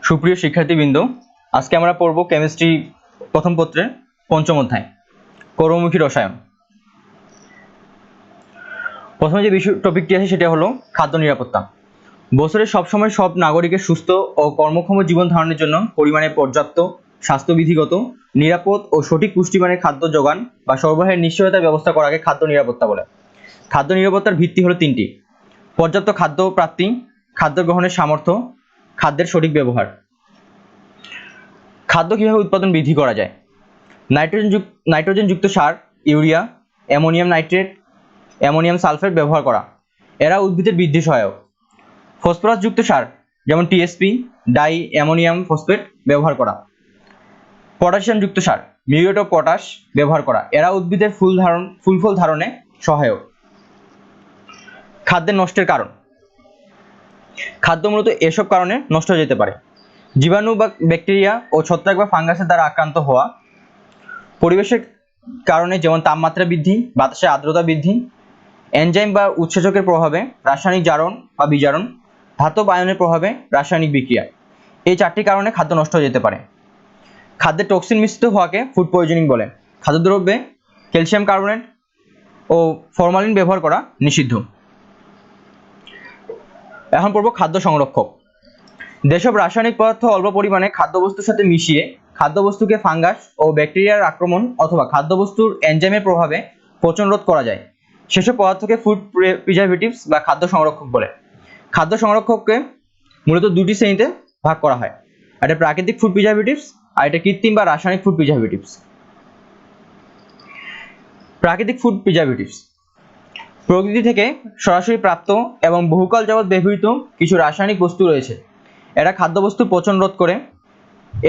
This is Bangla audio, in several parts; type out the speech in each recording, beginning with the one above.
সুপ্রিয় শিক্ষার্থীবৃন্দ, আজকে আমরা পড়ব কেমিস্ট্রি প্রথম পত্রের পঞ্চম অধ্যায় কর্মমুখী রসায়ন। প্রথমে যে টপিকটি আছে সেটা হলো খাদ্য নিরাপত্তা। বছরের সবসময় সব নাগরিকের সুস্থ ও কর্মক্ষম জীবন ধারণের জন্য পরিমাণে পর্যাপ্ত, স্বাস্থ্যবিধিগত, নিরাপদ ও সঠিক পুষ্টিমানের খাদ্য যোগান বা সরবরাহের নিশ্চয়তার ব্যবস্থা করাকে খাদ্য নিরাপত্তা বলে। খাদ্য নিরাপত্তার ভিত্তি হলো তিনটি: পর্যাপ্ত খাদ্য প্রাপ্তি, খাদ্য গ্রহণের সামর্থ্য, খাদ্যের সঠিক ব্যবহার। খাদ্য কীভাবে উৎপাদন বৃদ্ধি করা যায়? নাইট্রোজেনযুক্ত সার, urea, ammonium nitrate, ammonium sulphate ব্যবহার করা, এরা উদ্ভিদের বৃদ্ধি সহায়ক। ফসফরাসযুক্ত সার যেমন টিএসপি, ডাই অ্যামোনিয়াম ফসফেট ব্যবহার করা। পটাশিয়ামযুক্ত সার, মিউরেট অফ পটাশ ব্যবহার করা, এরা উদ্ভিদের ফুল ফল ধারণে সহায়ক। খাদ্যের নষ্টের কারণ। খাদ্য মূলত এসব কারণে নষ্ট হয়ে যেতে পারে: জীবাণু বা ব্যাকটেরিয়া ও ছত্রাক বা ফাঙ্গাসের দ্বারা আক্রান্ত হওয়া, পরিবেশের কারণে যেমন তাপমাত্রা বৃদ্ধি, বাতাসে আর্দ্রতা বৃদ্ধি, এনজাইম বা উৎসেচকের প্রভাবে, রাসায়নিক জারণ বা বিজারণ, ধাতব আয়নের প্রভাবে, রাসায়নিক বিক্রিয়া। এই চারটি কারণে খাদ্য নষ্ট হয়ে যেতে পারে। খাদ্যে টক্সিন মিশ্রিত হওয়াকে ফুড পয়জনিং বলে। খাদ্যদ্রব্যে ক্যালসিয়াম কার্বনেট ও ফরমালিন ব্যবহার করা নিষিদ্ধ। এখন পড়ব খাদ্য সংরক্ষক। যেসব রাসায়নিক পদার্থ অল্প পরিমাণে খাদ্যবস্তুর সাথে মিশিয়ে খাদ্যবস্তুকে ফাঙ্গাস ও ব্যাকটেরিয়ার আক্রমণ অথবা খাদ্যবস্তুর এনজাইমের প্রভাবে পচন রোধ করা যায়, সেসব পদার্থকে ফুড প্রিজারভেটিভস বা খাদ্য সংরক্ষক বলে। খাদ্য সংরক্ষককে মূলত দুটি শ্রেণীতে ভাগ করা হয়: একটা প্রাকৃতিক ফুড প্রিজারভেটিভস আর এটা কৃত্রিম বা রাসায়নিক ফুড প্রিজারভেটিভস। প্রাকৃতিক ফুড প্রিজারভেটিভস প্রকৃতি থেকে সরাসরি প্রাপ্ত এবং বহুকাল যাবৎ ব্যবহৃত কিছু রাসায়নিক বস্তু রয়েছে। এরা খাদ্যবস্তুর পচন রোধ করে।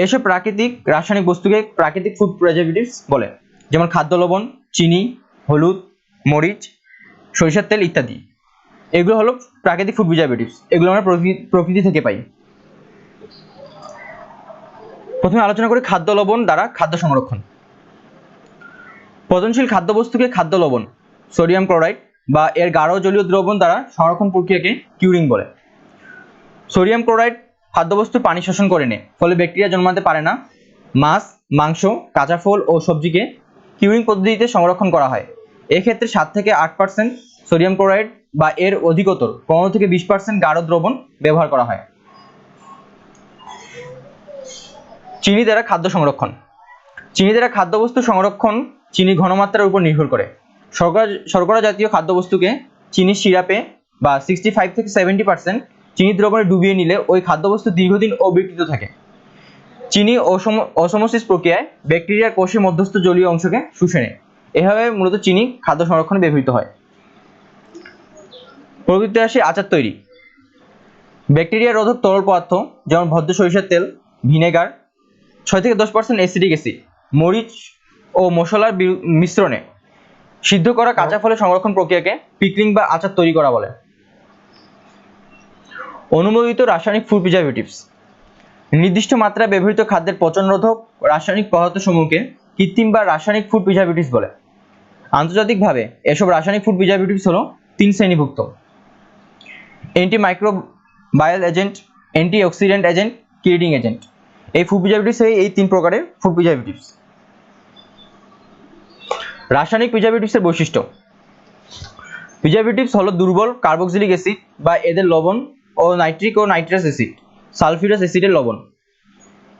এসব প্রাকৃতিক রাসায়নিক বস্তুকে প্রাকৃতিক ফুড প্রিজারভেটিভস বলে, যেমন খাদ্য লবণ, চিনি, হলুদ, মরিচ, সরিষার তেল ইত্যাদি। এগুলো হলো প্রাকৃতিক ফুড প্রিজারভেটিভস। এগুলো আমরা প্রকৃতি থেকে পাই। প্রথমে আলোচনা করি খাদ্য লবণ দ্বারা খাদ্য সংরক্ষণ। পচনশীল খাদ্যবস্তুকে খাদ্য লবণ, সোডিয়াম ক্লোরাইড বা এর গাঢ় জলীয় দ্রবণ দ্বারা সংরক্ষণ প্রক্রিয়াকে কিউরিং বলে। সোডিয়াম ক্লোরাইড খাদ্যবস্তুর পানি শোষণ করে নেয়, ফলে ব্যাকটেরিয়া জন্মাতে পারে না। মাছ, মাংস, কাঁচা ফল ও সবজিকে কিউরিং পদ্ধতিতে সংরক্ষণ করা হয়। এক্ষেত্রে 7 থেকে 8% সোডিয়াম ক্লোরাইড বা এর অধিকতর 15 থেকে 20% গাঢ় দ্রবণ ব্যবহার করা হয়। চিনি দ্বারা খাদ্য সংরক্ষণ। চিনি দ্বারা খাদ্যবস্তু সংরক্ষণ চিনি ঘনমাত্রার উপর নির্ভর করে। শর্করা জাতীয় খাদ্যবস্তুকে চিনির সিরাপে বা 65 থেকে 70% চিনি দ্রবণে ডুবিয়ে নিলে ওই খাদ্যবস্তু দীর্ঘদিন অবিকৃত থাকে। চিনি অসমোসিস প্রক্রিয়ায় ব্যাকটেরিয়ার কোষের মধ্যস্থ জলীয় অংশকে শুষে নেয়। এভাবে মূলত চিনি খাদ্য সংরক্ষণে ব্যবহৃত হয়। প্রকৃতিতে আসে আচার তৈরি। ব্যাকটেরিয়া রোধক তরল পদার্থ যেমন ভদ্র সরিষার তেল, ভিনেগার, 6 থেকে 10% অ্যাসিটিক অ্যাসিড, মরিচ ও মশলার মিশ্রণে সিদ্ধ করা কাঁচা ফলের সংরক্ষণ প্রক্রিয়াকে পিকলিং বা আচার তৈরি করা বলে। অনুমোদিত রাসায়নিক ফুড প্রিজারভেটিভস। নির্দিষ্ট মাত্রায় ব্যবহৃত খাদ্যের পচনরোধক রাসায়নিক পদার্থসমূহকে কৃত্রিম বা রাসায়নিক ফুড প্রিজারভেটিভস বলে। আন্তর্জাতিকভাবে এসব রাসায়নিক ফুড প্রিজারভেটিভস হলো 3 শ্রেণীভুক্ত: antimicrobial agent, antioxidant agent, killing agent. এই ফুড প্রিজারভেটিভস এই 3 প্রকারের ফুড প্রিজারভেটিভস। রাসায়নিক প্রিজারভেটিভসের বৈশিষ্ট্য। প্রিজারভেটিভস হলো দুর্বল কার্বক্সিলিক অ্যাসিড বা এদের লবণ ও নাইট্রিক ও নাইট্রাস অ্যাসিড, সালফিউরাস অ্যাসিডের লবণ।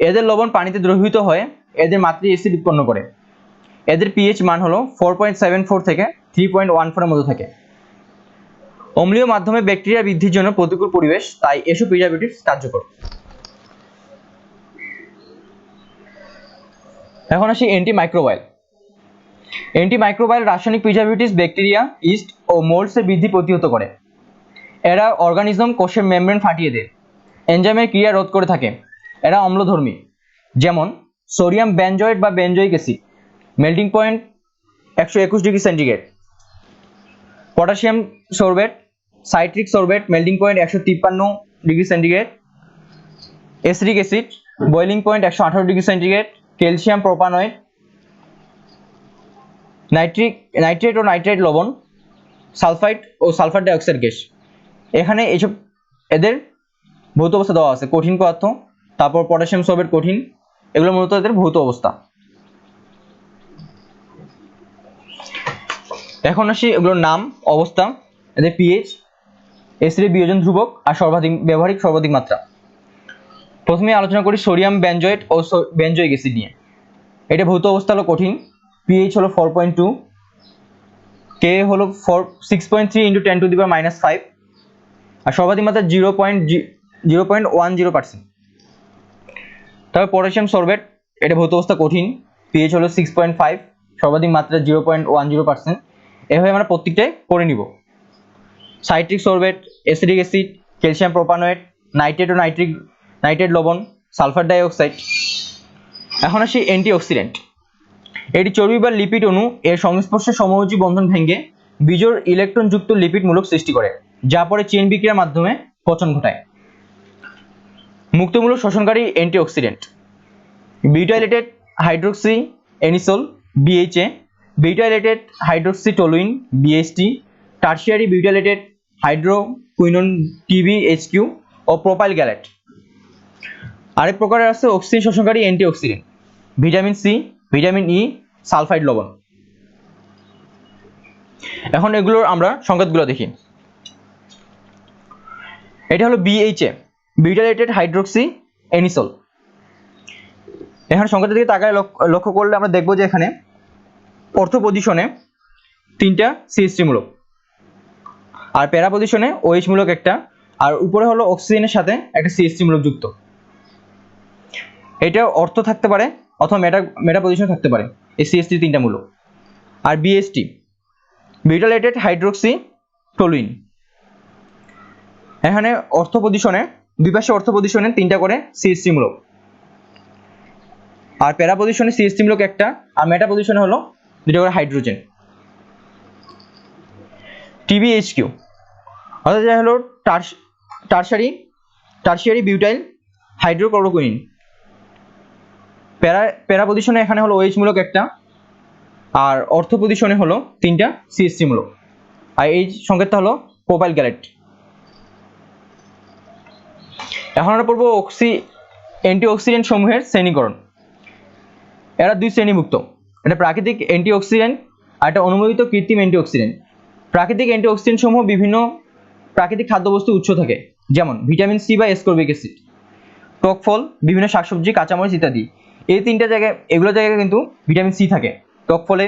এদের লবণ পানিতে দ্রবীভূত হয়ে এদের মাতৃ অ্যাসিড উৎপন্ন করে। এদের পিএইচ মান হলো 4.74 থেকে 3.14 এর মধ্যে থাকে। অম্লীয় মাধ্যমে ব্যাকটেরিয়া বৃদ্ধির জন্য প্রতিকূল পরিবেশ, তাই এসব প্রিজারভেটিভস কার্যকর। এখন আসি অ্যান্টিমাইক্রোবায়াল। অ্যান্টিমাইক্রোবায়াল রাসায়নিক প্রিজারভেটিভস ব্যাকটেরিয়া, ইস্ট ও মোল্ডসের বৃদ্ধি প্রতিহত করে। এরা অর্গানিজম কোষের মেমব্রেন ফাটিয়ে দেয়, এনজাইমের ক্রিয়া রোধ করে থাকে। এরা অম্লধর্মী, যেমন সোডিয়াম বেনজয়েট বা benzoic acid, melting point 121 degree centigrade; potassium sorbate, citric sorbate, melting point 153 degree centigrade; acetic acid, boiling point 118 degree centigrade; calcium propanoate, nitrate ও নাইট্রেট লবণ, সালফাইড ও সালফার ডাইঅক্সাইড গ্যাস। এখানে এদের ভৌত অবস্থা দেওয়া আছে: কঠিন পদার্থ, তারপর পটাশিয়াম সলভেট কঠিন, এগুলো মূলত এদের ভৌত অবস্থা। এখন আসি এগুলোর নাম, অবস্থা, এদের পিএইচ, অ্যাসিডের বিয়োজন ধ্রুবক আর ব্যবহারিক সর্বাধিক মাত্রা। প্রথমে আলোচনা করি সোডিয়াম বেনজয়েট ও বেনজয়িক অ্যাসিড নিয়ে। এটা ভৌত অবস্থা হলো কঠিন, পিএইচ হলো 4.2, কে হলো 6.3 × 10⁻⁻5 আর সর্বাধিক মাত্রা 0.10%। তারপর পটাশিয়াম সলভেট, এটা ভৌত অবস্থা কঠিন, পিএইচ হলো 6.5, সর্বাধিক মাত্রা 0.10%। এভাবে আমরা প্রত্যেকটাই করে নিব। Citric solvate, acidic acid, calcium propanoate, nitrate ও নাইট্রেট লবণ, সালফার ডাইঅক্সাইড। এখন আসি অ্যান্টিঅক্সিডেন্ট। এটি চর্বি বা লিপিড অণু এর সংস্পর্শে সমযোজী বন্ধন ভেঙে বিজোড় ইলেকট্রনযুক্ত লিপিড মূলক সৃষ্টি করে, যা পরে চেইন বিক্রিয়ার মাধ্যমে পচন ঘটায়। মুক্তমূলক শোষণকারী antioxidant: butylated hydroxy anisole BHA, butylated hydroxy toluene BHT, tertiary butylated hydroquinone TBHQ ও প্রোপাইল গ্যালেট। আরেক প্রকারের আছে অক্সিজেন শোষণকারী antioxidant: vitamin C, vitamin E, sulphide লবণ। এখন এগুলোর আমরা সংকেতগুলো দেখি। এটা হলো BHA, বিউটাইলেটেড হাইড্রোক্সি অ্যানিসোল। এখানে সংকেতের দিকে তাকায় লক্ষ্য করলে আমরা দেখব যে এখানে অর্থ পজিশনে 3টা CH3 মূলক, আর প্যারা পজিশনে OH মূলক একটা, আর উপরে হলো অক্সিজেনের সাথে একটা CH3 মূলক যুক্ত। এটা অর্থ থাকতে পারে অথবা মেটা পজিশনে থাকতে পারে এই CH3 3টা মূলক। আর BHT, বিউটাইলেটেড হাইড্রোক্সি টলুইন, এখানে অর্থ পজিশনে দুই পাশে অর্থ পজিশনে 3টা করে CH3 মূলক, আর প্যারা পজিশনে CH3 মূলক একটা, আর মেটা পজিশনে হলো 2টা করে হাইড্রোজেন। TBHQ অর্থাৎ যা হলো টারশিয়ারি বিউটাইল হাইড্রোক্লোরোকুইন। প্যারা পজিশনে এখানে হলো OH মূলক একটা, আর অর্থ পজিশনে হলো 3টা CH3 মূলক, আর এই সংকেতটা হলো প্রোপাইল গ্যালেট। এখন আমরা পড়বো অ্যান্টিঅক্সিডেন্ট সমূহের শ্রেণীকরণ। এরা দুই শ্রেণীভুক্ত, এটা প্রাকৃতিক অ্যান্টিঅক্সিডেন্ট আর এটা অনুমোদিত কৃত্রিম অ্যান্টিঅক্সিডেন্ট। প্রাকৃতিক অ্যান্টিঅক্সিডেন্ট সমূহ বিভিন্ন প্রাকৃতিক খাদ্যবস্তু উৎস থাকে, যেমন ভিটামিন সি বা এসকর্বিক অ্যাসিড, টক ফল, বিভিন্ন শাকসবজি, কাঁচামরিচ ইত্যাদি। এই 3টা জায়গায় এগুলো জায়গায় কিন্তু ভিটামিন সি থাকে। টক ফলে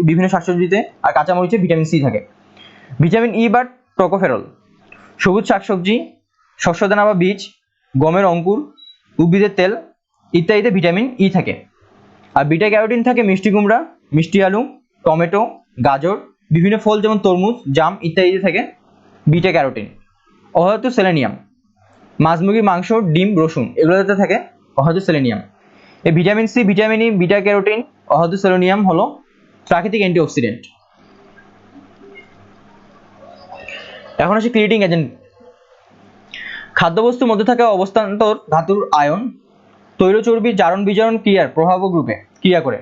বিভিন্ন শাকসবজিতে আর কাঁচামরিচে ভিটামিন সি থাকে। ভিটামিন ই বা টোকোফেরল, সবুজ শাকসবজি, শস্যদানা বা বীজ, গমের অঙ্কুর, উদ্ভিদের তেল ইত্যাদিতে ভিটামিন ই থাকে। আর বিটা ক্যারোটিন থাকে মিষ্টি কুমড়া, মিষ্টি আলু, টমেটো, গাজর, বিভিন্ন ফল যেমন তরমুজ, জাম ইত্যাদিতে থাকে বিটা ক্যারোটিন। অহেতু সেলেনিয়াম, মাছ, মুরগির মাংস, ডিম, রসুন এগুলোতে থাকে অহেতু সেলেনিয়াম। এই vitamin C, vitamin E, beta carotene, অহেতু সেলেনিয়াম হলো প্রাকৃতিক অ্যান্টিঅক্সিডেন্ট। এখন আসি ক্রিয়েটিং এজেন্ট। খাদ্যবস্তুর মধ্যে থাকা অবস্থান্তর ধাতুর আয়ন তৈল চর্বি জারণ বিজারণ ক্রিয়ার প্রভাবক রূপে ক্রিয়া করে।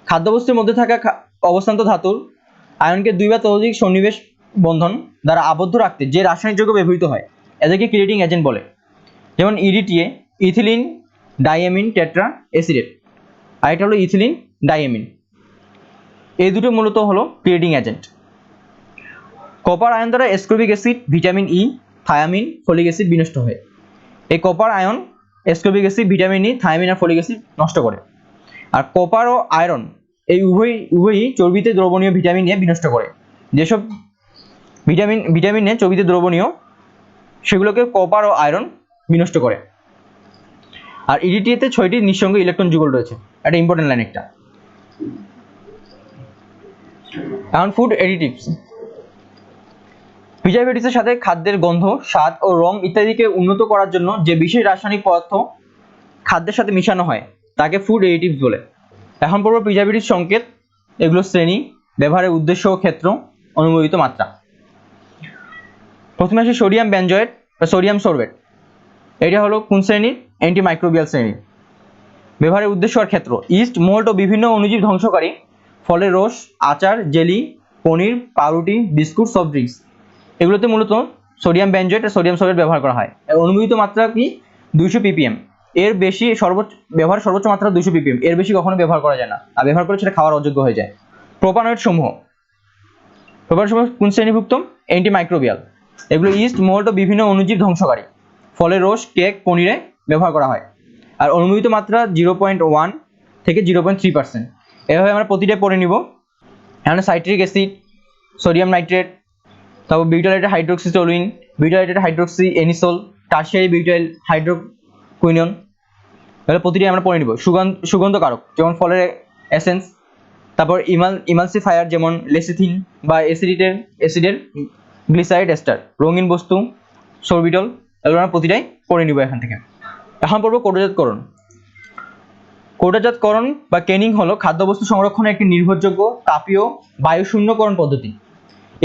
খাদ্যবস্তুর মধ্যে থাকা অবস্থান্তর ধাতুর আয়নকে 2 বা ততোধিক সন্নিবেশ বন্ধন দ্বারা আবদ্ধ রাখতে যে রাসায়নিক যৌগ ব্যবহৃত হয় এদেরকে ক্রিয়েটিং এজেন্ট বলে। যেমন EDTA, ইথিলিন ডাইএমিন টেট্রা অ্যাসিডেট, আর এটা হলো ইথিলিন ডাইএমিন। এই দুটো মূলত হলো ক্রিয়েটিং এজেন্ট। কপার আয়ন দ্বারা ascorbic acid, vitamin E, thiamine, folic acid বিনষ্ট হয়। এই copper ion ascorbic acid, vitamin E, thiamine আর ফলিক অ্যাসিড নষ্ট করে। আর কপার ও আয়রন এই উভয়ই চর্বিতে দ্রবণীয় ভিটামিন এ বিনষ্ট করে। যেসব ভিটামিন এ চর্বিতে দ্রবণীয় সেগুলোকে কপার ও আয়রন বিনষ্ট করে। আর EDTA-তে 6টি নিঃসঙ্গ ইলেকট্রন যুগল রয়েছে, এটা ইম্পর্টেন্ট লাইন একটা। এখন ফুড অ্যাডিটিভস। প্রিজারভেটিভসের সাথে খাদ্যের গন্ধ, স্বাদ ও রং ইত্যাদিকে উন্নত করার জন্য যে বিশেষ রাসায়নিক পদার্থ খাদ্যের সাথে মিশানো হয় তাকে ফুড অ্যাডিটিভস বলে। এখন পড়ব প্রিজারভেটিভ সংকেত, এগুলো শ্রেণী, ব্যবহারের উদ্দেশ্য ও ক্ষেত্র, অনুমোদিত মাত্রা। প্রথমে আসে সোডিয়াম বেনজয়েট বা সোডিয়াম সলভেট। এটা হলো কোন শ্রেণীর? অ্যান্টিমাইক্রোবিয়াল শ্রেণীর। ব্যবহারের উদ্দেশ্য আর ক্ষেত্র: ইস্ট, মোল্ড ও বিভিন্ন অণুজীব ধ্বংসকারী, ফলের রস, আচার, জেলি, পনির, পাউরুটি, বিস্কুট, সফট ড্রিঙ্কস এগুলোতে মূলত সোডিয়াম বেনজয়েট আর সোডিয়াম সলভেট ব্যবহার করা হয়। অনুমোদিত মাত্রা কি? 200 ppm। এর বেশি সর্বোচ্চ মাত্রা 200 ppm, এর বেশি কখনো ব্যবহার করা যায় না, আর ব্যবহার করলে সেটা খাওয়ার অযোগ্য হয়ে যায়। প্রোপানয়েড সমূহ কোন শ্রেণীভুক্ত? অ্যান্টিমাইক্রোবিয়াল। এগুলো ইস্ট, মোল্ড ও বিভিন্ন অণুজীব ধ্বংসকারী। ফলের রস, কেক, পনিরে ব্যবহার করা হয়। আর অনুমোদিত মাত্রা 0.1 থেকে 0.3%। এভাবে আমরা প্রতিটাই পড়ে নিব। এখানে সাইট্রিক অ্যাসিড, সোডিয়াম নাইট্রেট, তারপর butylated hydroxy toluene, butylated hydroxy anisole, tertiary butyl hydroquinone, এগুলো প্রতিটাই আমরা পড়ে নিব। সুগন্ধকারক যেমন ফলের এসেন্স, তারপর ইমালসিফায়ার যেমন লেসিথিন বা অ্যাসিডের গ্লিসারাইড এস্টার, রঙিন বস্তু সরবিটল, এগুলো আমরা প্রতিটাই পড়ে নিব এখান থেকে। এখন পড়ব কৌটাজাতকরণ। কৌটাজাতকরণ বা কেনিং হলো খাদ্যবস্তু সংরক্ষণের একটি নির্ভরযোগ্য তাপীয় বায়ুশূন্যকরণ পদ্ধতি।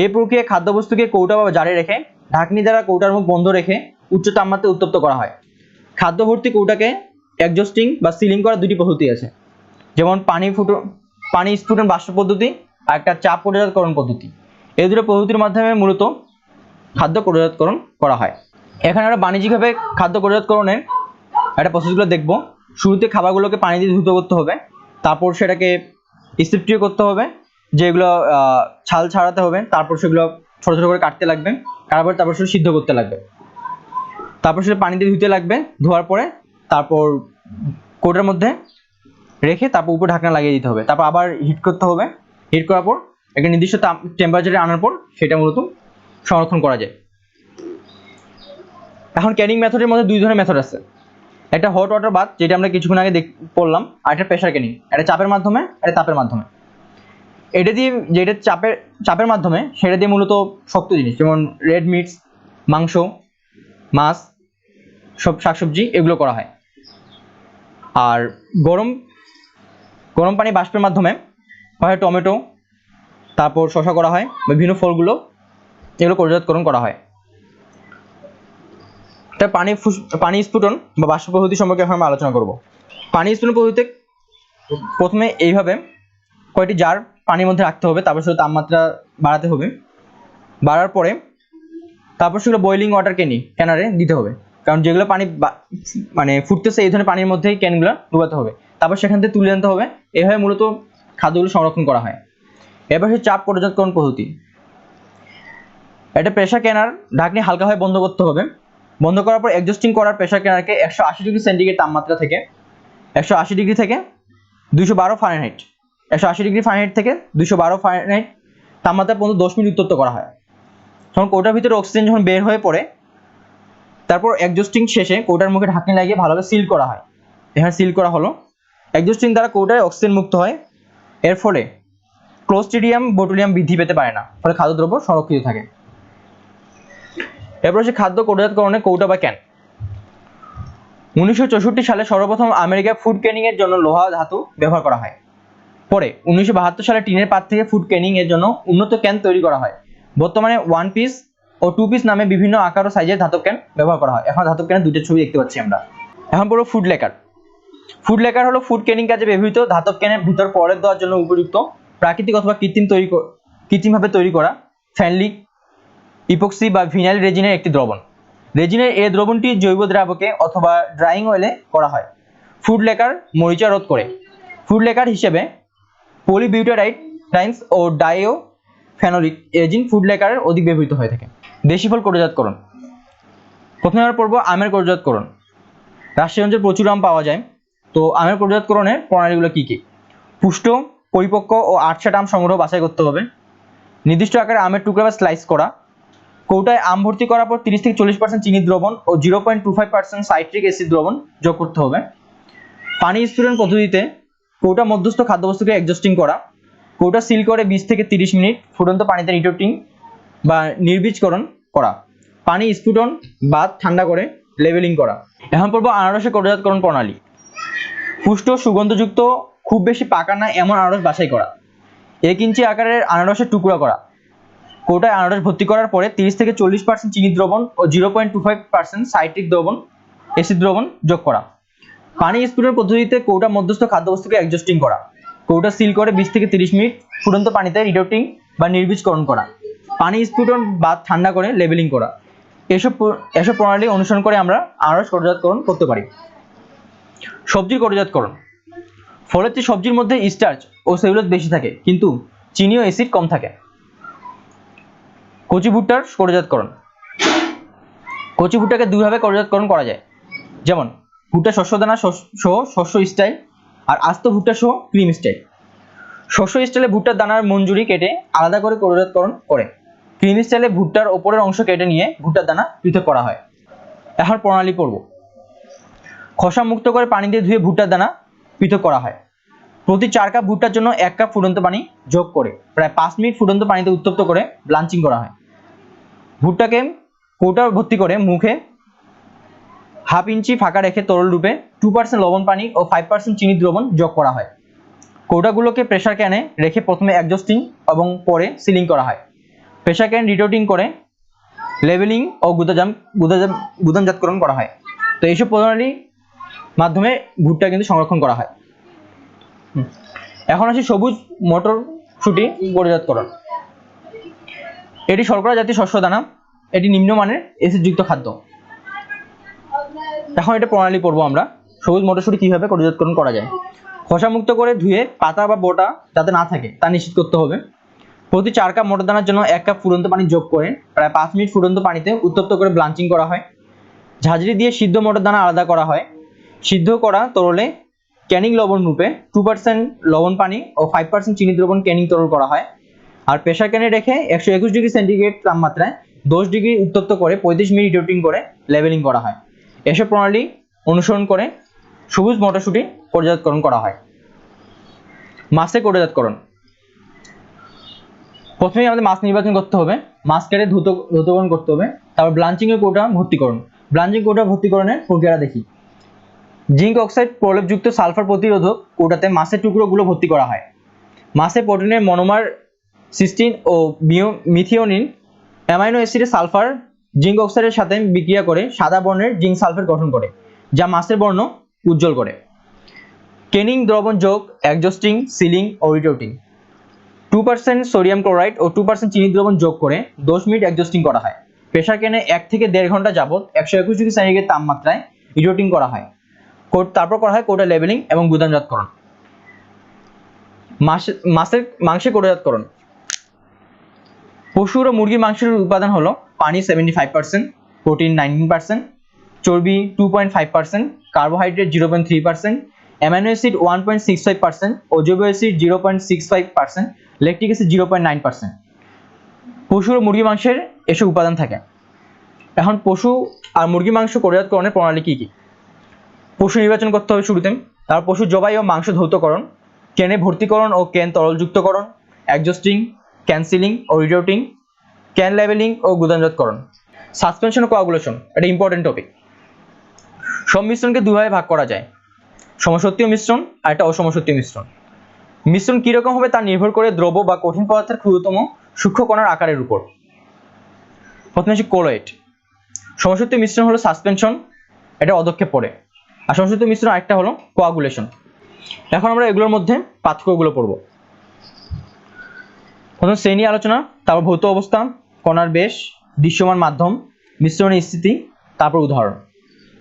এই প্রক্রিয়ায় খাদ্যবস্তুকে কৌটা বা জারে রেখে ঢাকনি দ্বারা কৌটার মুখ বন্ধ রেখে উচ্চ তাপমাত্রায় উত্তপ্ত করা হয়। খাদ্য ভর্তি কৌটাকে এক্সজস্টিং বা সিলিং করার দুটি পদ্ধতি আছে, যেমন পানি স্ফুটন বাষ্প পদ্ধতি আর একটা চাপ কৌটাজাতকরণ পদ্ধতি। এই দুটো পদ্ধতির মাধ্যমে মূলত খাদ্য কৌটাজাতকরণ করা হয়। এখানে আমরা বাণিজ্যিকভাবে খাদ্য কৌটাজাতকরণের একটা প্রসেসগুলো দেখব। শুরুতে খাবারগুলোকে পানি দিয়ে ধুত করতে হবে, তারপর সেটাকে স্টিরিও করতে হবে, যেগুলো ছাল ছাড়াতে হবে, তারপর সেগুলো ছোট ছোট করে কাটতে লাগবে, তারপর সেটা সিদ্ধ করতে লাগবে, তারপর সেটা পানি দিয়ে ধুতে লাগবে, ধোয়ার পরে তারপর কৌটার মধ্যে রেখে তারপর উপরে ঢাকনা লাগিয়ে দিতে হবে, তারপর আবার হিট করতে হবে। হিট করার পর একটা নির্দিষ্ট টেম্পারেচারে আনার পর সেটা মূলত সংরক্ষণ করা যায়। এখন ক্যানিং মেথডের মধ্যে দুই ধরনের মেথড আছে, একটা হট ওয়াটার বাথ যেটা আমরা কিছুক্ষণ আগে পড়লাম, আর একটা প্রেসার ক্যানিং, একটা চাপের মাধ্যমে, একটা তাপের মাধ্যমে। এটা দিয়ে যেটা চাপের মাধ্যমে সেটা দিয়ে মূলত শক্ত জিনিস যেমন রেড মিটস, মাংস, মাছ, সব শাকসবজি এগুলো করা হয়। আর গরম পানি বাষ্পের মাধ্যমে হয় টমেটো, তারপর শসা করা হয়, বিভিন্ন ফলগুলো এগুলো কৌটাজাতকরণ করা হয়। তাই পানি স্ফুটন বা বাষ্প পদ্ধতি সম্পর্কে এখন আমরা আলোচনা করব। পানি স্ফুটন পদ্ধতিতে প্রথমে এইভাবে কয়েকটি জার পানির মধ্যে রাখতে হবে, তারপর সেটা তাপমাত্রা বাড়াতে হবে, বাড়ার পরে তারপর সেগুলো বয়েলিং ওয়াটার ক্যানারে দিতে হবে, কারণ যেগুলো পানি মানে ফুটতেছে এই ধরনের পানির মধ্যেই ক্যানগুলো ডুবাতে হবে, তারপর সেখান থেকে তুলে আনতে হবে। এভাবে মূলত খাদ্যগুলো সংরক্ষণ করা হয়। এবার হচ্ছে চাপ কৌটাজাতকরণ পদ্ধতি। এটা প্রেসার ক্যানার ঢাকনি হালকাভাবে বন্ধ করতে হবে। বন্ধ করার পর অ্যাডজাস্টিং করার প্রেসার ক্যানারকে 180 ডিগ্রি সেন্টিগ্রেড তাপমাত্রা থেকে 180 ডিগ্রি থেকে 212 ফারেনহাইট 180 ডিগ্রি ফারেনহাইট থেকে 212 ফারেনহাইট তাপমাত্রা পর্যন্ত 10 মিনিট উত্তপ্ত করা হয়। তখন কৌটার ভিতরে অক্সিজেন যখন বের হয়ে পড়ে, তারপর অ্যাডজাস্টিং শেষে কৌটার মুখে ঢাকনি লাগিয়ে ভালোভাবে সিল করা হয়। এখানে সিল করা হলো। অ্যাডজাস্টিং দ্বারা কৌটায় অক্সিজেন মুক্ত হয়, এর ফলে ক্লোস্ট্রিডিয়াম বোটুলিয়াম বৃদ্ধি পেতে পারে না, ফলে খাদ্যদ্রব্য সংরক্ষিত থাকে। এরপর হচ্ছে খাদ্য কৌটাজাতকরণে কৌটা বা ক্যান। 1964 সালে সর্বপ্রথম আমেরিকায় ফুড ক্যানিং এর জন্য লোহা ধাতু ব্যবহার করা হয়। পরে 1972 সালে টিনের পাত থেকে ফুড ক্যানিং এর জন্য উন্নত ক্যান তৈরি করা হয়। বর্তমানে 1 পিস ও 2 পিস নামে বিভিন্ন আকার ও সাইজের ধাতব ক্যান ব্যবহার করা হয়। এখন ধাতব ক্যানের দুটো ছবি দেখতে পাচ্ছি আমরা। এখন পুরো ফুড লেকার। ফুড লেকার হলো ফুড ক্যানিং কাজে ব্যবহৃত ধাতব ক্যানের ভিতর পরে দেওয়ার জন্য উপযুক্ত প্রাকৃতিক অথবা কৃত্রিমভাবে তৈরি করা ফ্যানলিক, ইপক্সি বা ভিনাইল রেজিনের একটি দ্রবণ। রেজিনের এই দ্রবণটি জৈব দ্রাবকে অথবা ড্রাইং অয়েলে করা হয়। ফুড লেকার মরিচা রোধ করে। ফুড লেকার হিসেবে পলিবিউটারাইড ও ডাইওফেনোলিক রেজিন ফুড লেকারের অধিক ব্যবহৃত হয়ে থাকে। দেশি ফল কৌটাজাতকরণ। প্রথমে আমরা পড়ব আমের কৌটাজাতকরণ। রাজশাহী অঞ্চলে প্রচুর আম পাওয়া যায়, তো আমের কৌটাজাতকরণের প্রণালীগুলো কী কী? পুষ্ট, পরিপক্ক ও আটসাট আম সংগ্রহ বাছাই করতে হবে। নির্দিষ্ট আকারে আমের টুকরা বা স্লাইস করা। কৌটায় আম ভর্তি করার পর 30 থেকে 40% চিনি দ্রবণ ও 0.25% সাইট্রিক অ্যাসিড দ্রবণ যোগ করতে হবে। পানি স্ফুটন পদ্ধতিতে কৌটা মধ্যস্থ খাদ্যবস্তুকে অ্যাডজাস্টিং করা। কৌটা সিল করে 20 থেকে 30 মিনিট ফুটন্ত পানিতে নিটোটিং বা নির্বীজকরণ করা। পানি স্ফুটন বা ঠান্ডা করে লেভেলিং করা। এখন পড়ব আনারসের কৌটাজাতকরণ প্রণালী। পুষ্ট, সুগন্ধযুক্ত, খুব বেশি পাকা না এমন আনারস বাছাই করা। 1 ইঞ্চি আকারের আনারসের টুকরা করা। কৌটায় আনারস ভর্তি করার পরে 30 থেকে 40% চিনি দ্রবণ ও 0.25% সাইট্রিক অ্যাসিড দ্রবণ যোগ করা। পানি স্ফুটন পদ্ধতিতে কৌটা মধ্যস্থ খাদ্যবস্তুকে অ্যাডজাস্টিং করা। কৌটা সিল করে 20 থেকে 30 মিনিট ফুটন্ত পানিতে নিটোটিং বা নির্বীজকরণ করা। পানি স্ফুটন বা ঠান্ডা করে লেভেলিং করা। এসব প্রণালী অনুসরণ করে আমরা আনারস কৌটাজাতকরণ করতে পারি। সবজির কোটোজাতকরণ, ফলের চেয়ে সবজির মধ্যে স্টার্চ ও সেলুলোজ বেশি থাকে কিন্তু চিনি ও অ্যাসিড কম থাকে। কচি ভুট্টার কোটোজাতকরণ, কচি ভুট্টাকে দুইভাবে কোটোজাতকরণ করা যায়, যেমন ভুট্টা শস্যদানা সহ শস্য স্টাইল আর আস্ত ভুট্টা সহ ক্রিম স্টাইল। শস্য স্টাইলে ভুট্টার দানার মঞ্জুরি কেটে আলাদা করে কোটোজাতকরণ করে, ক্রিম স্টাইলে ভুট্টার ওপরের অংশ কেটে নিয়ে ভুট্টার দানা পৃথক করা হয়। এখন প্রণালী পড়ব। খোসা মুক্ত করে পানি দিয়ে ধুয়ে ভুট্টার দানা পৃথক করা হয়। প্রতি 4 কাপ ভুট্টার জন্য 1 কাপ ফুটন্ত পানি যোগ করে প্রায় 5 মিনিট ফুটন্ত পানিতে উত্তপ্ত করে ব্লাঞ্চিং করা হয়। ভুট্টাকে কৌটা ভর্তি করে মুখে 1/2 ইঞ্চি ফাঁকা রেখে তরল রূপে 2% লবণ পানি ও 5% চিনি দ্রবণ যোগ করা হয়। কৌটাগুলোকে প্রেসার ক্যানে রেখে প্রথমে এক্সজস্টিং এবং পরে সিলিং করা হয়। প্রেসার ক্যান রিটোটিং করে লেবেলিং ও গুদামজাতকরণ করা হয়। তো এইসব প্রণালীর মাধ্যমে ভুট্টা কিন্তু সংরক্ষণ করা হয়। এখন আসি সবুজ মটরশুঁটি কোটোজাতকরণ। এটি শর্করা জাতীয় শস্য দানা, এটি নিম্নমানের অ্যাসিডযুক্ত খাদ্য। এখন এটা প্রণালী পড়বো আমরা, সবুজ মটরশুঁটি কিভাবে কোটোজাতকরণ করা যায়। খোসা মুক্ত করে ধুয়ে পাতা বা বোটা যাতে না থাকে তা নিশ্চিত করতে হবে। প্রতি 4 কাপ মটর দানার জন্য 1 কাপ ফুটন্ত পানি যোগ করে প্রায় 5 মিনিট ফুটন্ত পানিতে উত্তপ্ত করে ব্লাঞ্চিং করা হয়। ঝাঁঝরি দিয়ে সিদ্ধ মটর দানা আলাদা করা হয়। সিদ্ধ করা তরলে ক্যানিং লবণ রূপে 2% লবণ পানি ও 5% চিনি দ্রবণ ক্যানিং তরল করা হয়। আর প্রেসার ক্যানে রেখে 121 ডিগ্রি সেন্টিগ্রেড তাপমাত্রায় 10 ডিগ্রি উত্তপ্ত করে 35 মিনিট রিটোটিং করে লেবেলিং করা হয়। এসব প্রণালী অনুসরণ করে সবুজ মটরশুঁটি কোটোজাতকরণ করা হয়। মাছের কোটোজাতকরণ, প্রথমেই আমাদের মাছ নির্বাচন করতে হবে, মাছ কেটে ধৌতকরণ করতে হবে, তারপর ব্লাঞ্চিং এর কৌটা ভর্তিকরণ। ব্লাঞ্চিং কৌটা ভর্তিকরণের প্রক্রিয়া দেখি। জিঙ্ক অক্সাইড প্রলেপযুক্ত সালফার প্রতিরোধক কৌটাতে মাছের টুকরোগুলো ভর্তি করা হয়। মাছের প্রোটিনের মনোমার সিস্টিন ও মিথিওনিন অ্যামাইনো অ্যাসিডের সালফার জিঙ্ক অক্সাইডের সাথে বিক্রিয়া করে সাদা বর্ণের জিঙ্ক সালফেট গঠন করে, যা মাছের বর্ণ উজ্জ্বল করে। কেনিং দ্রবণ যোগ, এক্সজস্টিং, সিলিং ও রিটোটিং। 2% সোডিয়াম ক্লোরাইড ও 2% চিনি দ্রবণ যোগ করে 10 মিনিট এক্সজস্টিং করা হয়। প্রেসার ক্যানে 1 থেকে 1.5 ঘন্টা যাবত 121 ডিগ্রি সেন্টিগ্রেড তাপমাত্রায় রিটোটিং করা হয়। তারপর করা হয় কৌটা লেবেলিং এবং গুদামজাতকরণ। মাংসের কোটোজাতকরণ, পশুর ও মুরগির মাংসের উপাদান হলো পানি 75%, প্রোটিন 19%, চর্বি 2.5%, কার্বোহাইড্রেট 0.3%, অ্যামাইনো অ্যাসিড 1.65%, অজৈব অ্যাসিড 0.65%, ল্যাকটিক অ্যাসিড 0.9%। পশু ও মুরগি মাংসের এসব উপাদান থাকে। এখন পশু আর মুরগি মাংস কোটোজাতকরণের প্রণালী কি কি? পশু নির্বাচন করতে হবে শুরুতে, তারপর পশু জবাই ও মাংস ধৌতকরণ, ক্যানে ভর্তিকরণ ও ক্যান তরলযুক্তকরণ, এক্সজস্টিং, ক্যানসিলিং ও রিটোটিং, ক্যান লেবেলিং ও গুদামজাতকরণ। সাসপেনশন ও কোয়াগুলেশন, এটা ইম্পর্টেন্ট টপিক। সব মিশ্রণকে দুভাবে ভাগ করা যায়, সমসত্বীয় মিশ্রণ আর একটা অসমসত্বীয় মিশ্রণ। মিশ্রণ কিরকম হবে তা নির্ভর করে দ্রব বা কঠিন পদার্থের ক্ষুদ্রতম সূক্ষ্ম কণার আকারের উপর। প্রথমে আসি কোলয়েড। সমসত্বীয় মিশ্রণ হলো সাসপেনশন, এটা অদক্ষেপ পড়ে, আর সমসত্বীয় মিশ্রণ আরেকটা হলো কোয়াগুলেশন। এখন আমরা এগুলোর মধ্যে পার্থক্যগুলো পড়ব। প্রথম শ্রেণী আলোচনা, তারপর ভৌত অবস্থা, কণার বেশ, দৃশ্যমান মাধ্যম, মিশ্রণের স্থিতি, তারপর উদাহরণ।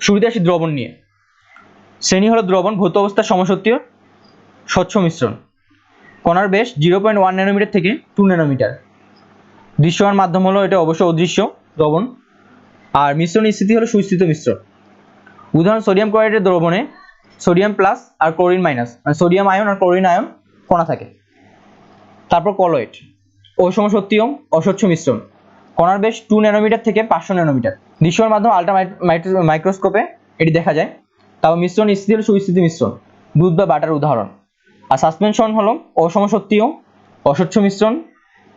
শুরুতে আসি দ্রবণ নিয়ে। শ্রেণী হলো দ্রবণ, ভৌত অবস্থা সমসত্বীয় স্বচ্ছ মিশ্রণ, কণার বেশ 0.1 ন্যানোমিটার থেকে 2 ন্যানোমিটার। দৃশ্যমান মাধ্যম হলো এটা অবশ্যই অদৃশ্য দ্রবণ, আর মিশ্রণের স্থিতি হলো সুস্থিত মিশ্রণ। উদাহরণ সোডিয়াম ক্লোরাইডের দ্রবণে সোডিয়াম প্লাস আর ক্লোরিন মাইনাস, মানে সোডিয়াম আয়ন আর ক্লোরিন আয়ন কণা থাকে। তারপর কলয়েড, অসমসত্বীয় অস্বচ্ছ মিশ্রণ, কণার বেশ 2 ন্যানোমিটার থেকে 500 ন্যানোমিটার। দৃশ্যমান মাধ্যম আলট্রা মাইক্রোস্কোপে এটি দেখা যায়। তারপর মিশ্রণ স্থিতি হলো সুস্থিত মিশ্রণ, দুধ বা বাটার উদাহরণ। আর সাসপেনশন হলো অসমসত্বীয় অস্বচ্ছ মিশ্রণ,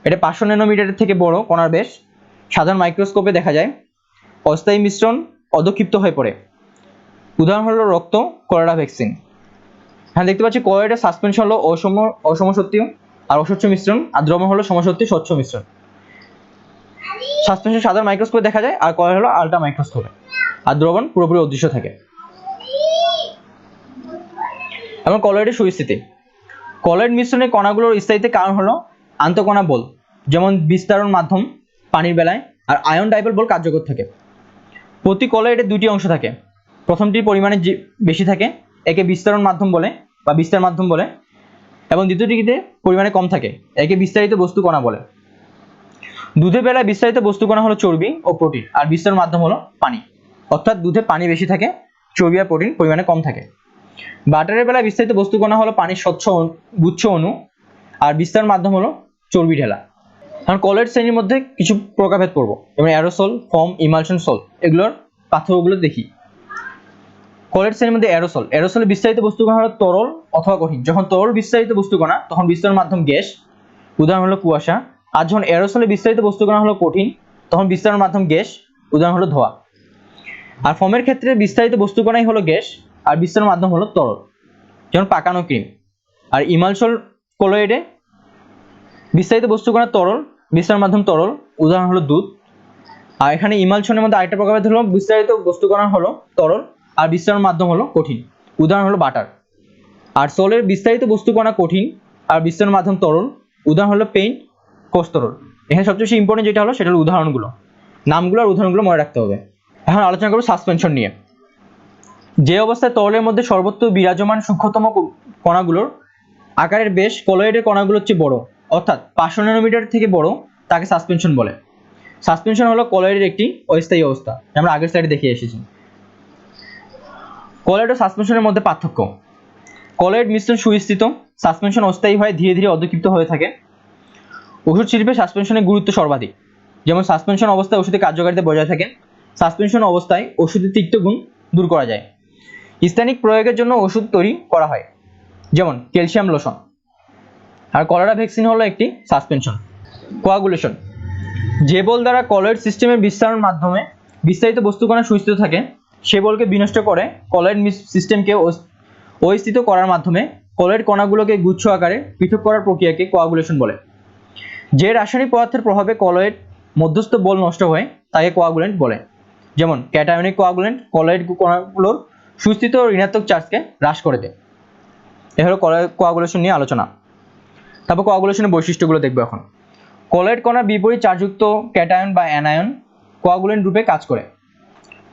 এটা 500 ন্যানোমিটারের থেকে বড় কণার বেশ, সাধারণ মাইক্রোস্কোপে দেখা যায়। অস্থায়ী মিশ্রণ অধক্ষিপ্ত হয়ে পড়ে, উদাহরণ হলো রক্ত, কলেরা ভ্যাকসিন। হ্যাঁ, দেখতে পাচ্ছি কলয়েডের সাসপেনশন হলো অসমসত্বীয় আর অস্বচ্ছ মিশ্রণ, আর দ্রবণ হলো সমসত্বীয় স্বচ্ছ মিশ্রণ। সাসপেনশন সাধারণ মাইক্রোস্কোপে দেখা যায়, আর কলয়েড হলো আলট্রা মাইক্রোস্কোপে, আর দ্রবণ পুরোপুরি অদৃশ্য থাকে। এবং কলয়েডের সুস্থিতি, কলয়েড মিশ্রণের কণাগুলোর স্থায়িত্বের কারণ হলো আন্তঃকণা বল, যেমন বিস্তারণ মাধ্যম পানির বেলায়, আর আয়ন ডাইপোল বল কার্যকর থাকে। প্রতি কলয়েডে দুটি অংশ থাকে, প্রথমটির পরিমাণে বেশি থাকে একে বিস্তারণ মাধ্যম বলে বা বিস্তার মাধ্যম বলে, এবং দ্বিতীয়টিতে পরিমাণে কম থাকে, একে বিস্তারিত বস্তু কণা বলে। দুধের বেলায় বিস্তারিত বস্তু কণা হলো চর্বি ও প্রোটিন, আর বিস্তারণ মাধ্যম হলো পানি, অর্থাৎ দুধে পানি বেশি থাকে, চর্বি আর প্রোটিন পরিমাণে কম থাকে। বাটারের বেলায় বিস্তারিত বস্তু কণা হলো পানির স্বচ্ছ গুচ্ছ অণু, আর বিস্তারণ মাধ্যম হলো চর্বি ঢেলা। এখন কলয়েড শ্রেণীর মধ্যে কিছু প্রকারভেদ পড়ব, যেমন অ্যারোসল, ফর্ম, ইমালশন, সল, এগুলোর পার্থক্যগুলো দেখি। কলয়েড শ্রেণীর মধ্যে অ্যারোসলে বিস্তারিত বস্তু কণা হলো তরল অথবা কঠিন। যখন তরল বিস্তারিত বস্তু কণা তখন বিস্তারণ মাধ্যম গ্যাস, উদাহরণ হলো কুয়াশা। আর যখন অ্যারোসলে বিস্তারিত বস্তু কণা হলো কঠিন, তখন বিস্তারণ মাধ্যম গ্যাস, উদাহরণ হলো ধোঁয়া। আর ফর্মের ক্ষেত্রে বিস্তারিত বস্তু কণাই হলো গ্যাস আর বিস্তারণ মাধ্যম হলো তরল, যেমন পাকানো ক্রিম। আর ইমালশন কলয়েডে বিস্তারিত বস্তু কণা তরল, বিস্তারণ মাধ্যম তরল, উদাহরণ হলো দুধ। আর এখানে ইমালশনের মধ্যে আরেকটা প্রকারভেদ হলো বিস্তারিত বস্তু কণা হলো তরল আর বিস্তারণ মাধ্যম হলো কঠিন, উদাহরণ হলো বাটার। আর সলের বিস্তারিত বস্তু কণা কঠিন আর বিস্তারণ মাধ্যম তরল, উদাহরণ হলো পেইন্ট, কোষ তরল। এখানে সবচেয়ে বেশি ইম্পর্টেন্ট যেটা হলো সেটা হলো উদাহরণগুলো, নামগুলো আর উদাহরণগুলো মনে রাখতে হবে। এখন আলোচনা করব সাসপেনশন নিয়ে। যে অবস্থায় তরলের মধ্যে সর্বত্র বিরাজমান সূক্ষ্মতম কণাগুলোর আকারের বেশ কলয়েডের কণাগুলোর চেয়ে বড়, অর্থাৎ 500 ন্যানোমিটার থেকে বড়, তাকে সাসপেনশন বলে। সাসপেনশন হলো কলয়েডের একটি অস্থায়ী অবস্থা, আমরা আগের স্লাইডে দেখে এসেছি। কলয়েড ও সাসপেনশনের মধ্যে পার্থক্য। কলয়েড মিশ্রণ সুস্থিত, সাসপেনশন অস্থায়ী হয়, ধীরে ধীরে অধঃক্ষিপ্ত হয়ে থাকে। ওষুধ শিল্পে সাসপেনশনের গুরুত্ব সর্বাধিক, যেমন সাসপেনশন অবস্থায় ওষুধের কার্যকারিতা বজায় থাকে, সাসপেনশন অবস্থায় ওষুধের তিক্ত গুণ দূর করা যায়। স্থানিক প্রয়োগের জন্য ওষুধ তৈরি করা হয়, যেমন ক্যালসিয়াম লোশন। আর কলেরা ভ্যাকসিন হলো একটি সাসপেনশন। কোয়াগুলেশন, যে বল দ্বারা কলয়েড সিস্টেমের বিস্তারণ মাধ্যমে বিস্তারিত বস্তুকণা সুস্থিত থাকে সে বলকে বিনষ্ট করে কলয়েড সিস্টেমকে অস্থিত করার মাধ্যমে কলয়েড কণাগুলোকে গুচ্ছ আকারে পৃথক করার প্রক্রিয়াকে কোয়াগুলেশন বলে। যে রাসায়নিক পদার্থের প্রভাবে কলয়েড মধ্যস্থ বল নষ্ট হয় তাকে কোয়াগুলেন্ট বলে, যেমন ক্যাটায়নিক কোয়াগুলেন্ট কলয়েড কণাগুলোর সুস্থিত ঋণাত্মক চার্জকে হ্রাস করে দেয়। এ হলো কোয়াগুলেশন নিয়ে আলোচনা। তারপর কোয়াগুলেশনের বৈশিষ্ট্যগুলো দেখবো এখন। কলয়েড কণার বিপরীত চার্জযুক্ত ক্যাটায়ন বা অ্যানায়ন কোয়াগুলেন্ট রূপে কাজ করে।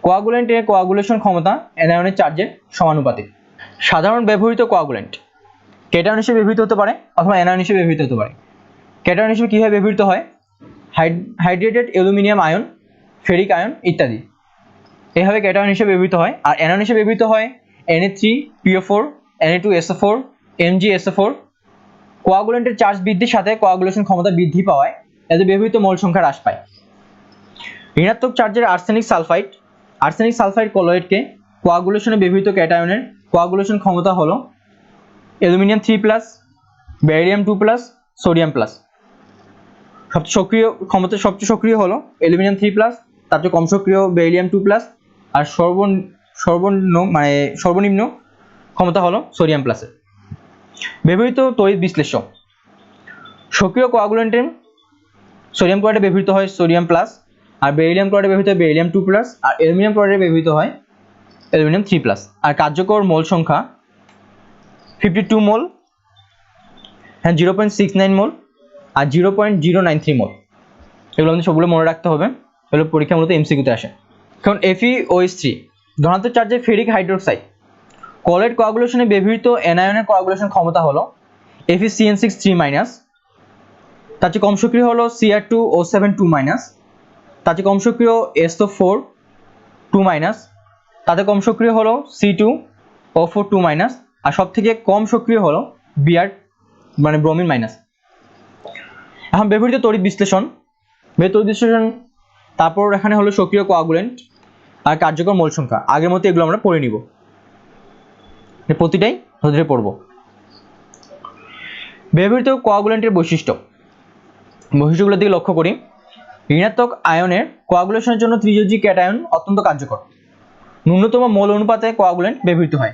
কোয়াগুলেন্টের কোয়াগুলেশন ক্ষমতা অ্যানায়নের চার্জের সমানুপাতিক। সাধারণ ব্যবহৃত কোয়াগুলেন্ট ক্যাটায়ন হিসেবে ব্যবহৃত হতে পারে অথবা অ্যানায়ন হিসেবে ব্যবহৃত হতে পারে। ক্যাটায়ন হিসেবে কীভাবে ব্যবহৃত হয়? Hydrated aluminium ion, ferric ion ইত্যাদি, এভাবে ক্যাটায়ন হিসেবে ব্যবহৃত হয়। আর অ্যানায়ন হিসেবে ব্যবহৃত হয় Na3PO4, Na2SO4, MgSO4। কোয়াগুলেন্টের চার্জ বৃদ্ধির সাথে কোয়াগুলেশন ক্ষমতা বৃদ্ধি পাওয়ায় এতে ব্যবহৃত মোল সংখ্যা হ্রাস পায়। ঋণাত্মক চার্জের আর্সেনিক সালফাইড কলয়েডকে কোয়াগুলেশনে ব্যবহৃত ক্যাটায়নের কোয়াগুলেশন ক্ষমতা হলো অ্যালুমিনিয়াম 3+, বেরিলিয়াম 2+, সোডিয়াম প্লাস। সবচেয়ে সক্রিয় হলো অ্যালুমিনিয়াম 3+, তার চেয়ে কম সক্রিয় বেরিলিয়াম 2+, আর সর্বনিম্ন ক্ষমতা হলো সোডিয়াম প্লাসের। ব্যবহৃত তড়িৎ বিশ্লেষ্য। সক্রিয় কোয়াগুলেন্টে সোডিয়াম ক্লোরাইডে ব্যবহৃত হয় সোডিয়াম প্লাস, আর বেরিলিয়াম ক্লোরাইডে ব্যবহৃত হয় বেরিলিয়াম 2+, আর অ্যালুমিনিয়াম ক্লোরাইডে ব্যবহৃত হয় অ্যালুমিনিয়াম 3+। আর কার্যকর মোল সংখ্যা 52 মোল, 0.69 মোল, আর 0.093 মোল। এগুলো আমাদের সবগুলো মনে রাখতে হবে, এগুলো পরীক্ষা মূলত এমসিকিউতে আসে। কারণ FeOH3 ধনাত্মক চার্জের ফেরিক হাইড্রোক্সাইড। কলয়েড কোয়াগুলেশনে ব্যবহৃত অ্যানায়নের কোয়াগুলেশন ক্ষমতা হলো FeCN6 3-, তার চেয়ে কম সক্রিয় হলো Cr2O7 2-, তার চেয়ে কম সক্রিয় SO4 2-, তাতে কম সক্রিয় হলো C2O4 2-, আর সব থেকে কম সক্রিয় হলো Br ব্রোমিন মাইনাস। এখন ব্যবহৃত তড়িৎ বিশ্লেষণ। তারপর এখানে হলো সক্রিয় কোয়াগুলেন্ট আর কার্যকর মোল সংখ্যা। আগের মতো এগুলো আমরা পড়ে নিব, প্রতিটাই ধরে পড়ব। ব্যবহৃত কোয়াগুলেন্টের বৈশিষ্ট্যগুলোর দিকে লক্ষ্য করি। ঋণাত্মক আয়নের কোয়াগুলেশনের জন্য ত্রিযোজী ক্যাটায়ন অত্যন্ত কার্যকর। ন্যূনতম মোল অনুপাতে কোয়াগুলেন্ট ব্যবহৃত হয়।